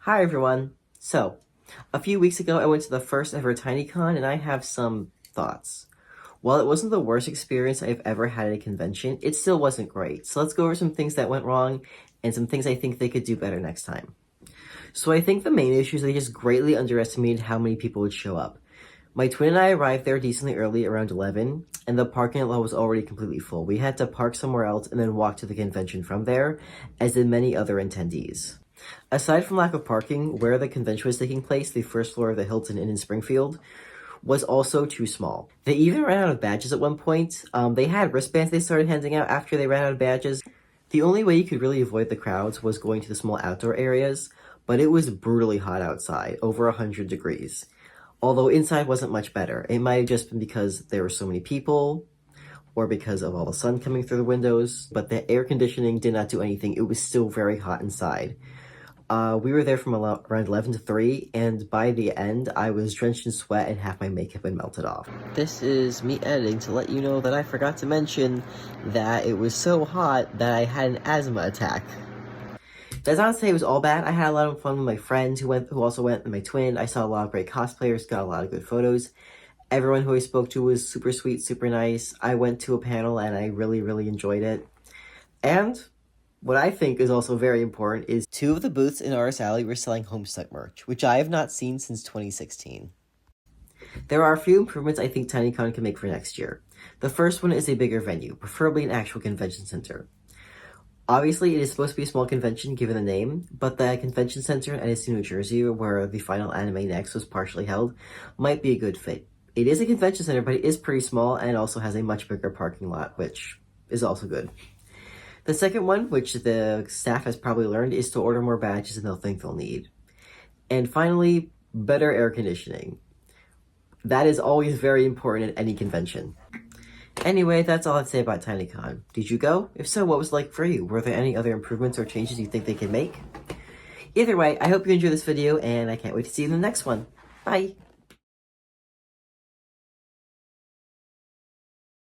Hi everyone! So, a few weeks ago I went to the first ever Tineecon and I have some thoughts. While it wasn't the worst experience I've ever had at a convention, it still wasn't great. So let's go over some things that went wrong and some things I think they could do better next time. So I think the main issue is they just greatly underestimated how many people would show up. My twin and I arrived there decently early, around 11, and the parking lot was already completely full. We had to park somewhere else and then walk to the convention from there, as did many other attendees. Aside from lack of parking, where the convention was taking place, the first floor of the Hilton Inn in Springfield, was also too small. They even ran out of badges at one point. They had wristbands they started handing out after they ran out of badges. The only way you could really avoid the crowds was going to the small outdoor areas, but it was brutally hot outside, over 100 degrees. Although inside wasn't much better. It might have just been because there were so many people, or because of all the sun coming through the windows, but the air conditioning did not do anything. It was still very hot inside. We were there from around 11 to 3, and by the end, I was drenched in sweat and half my makeup had melted off. This is me editing to let you know that I forgot to mention that it was so hot that I had an asthma attack. That's not to say it was all bad. I had a lot of fun with my friends who also went, and my twin. I saw a lot of great cosplayers, got a lot of good photos. Everyone who I spoke to was super sweet, super nice. I went to a panel and I really, really enjoyed it. And what I think is also very important is 2 of the booths in Artist Alley were selling Homestuck merch, which I have not seen since 2016. There are a few improvements I think Tineecon can make for next year. The first one is a bigger venue, preferably an actual convention center. Obviously, it is supposed to be a small convention given the name, but the convention center in Edison, New Jersey, where the final Anime Next was partially held, might be a good fit. It is a convention center, but it is pretty small and also has a much bigger parking lot, which is also good. The second one, which the staff has probably learned, is to order more badges than they'll think they'll need. And finally, better air conditioning. That is always very important at any convention. Anyway, that's all I'd say about Tineecon. Did you go? If so, what was it like for you? Were there any other improvements or changes you think they can make? Either way, I hope you enjoyed this video, and I can't wait to see you in the next one. Bye!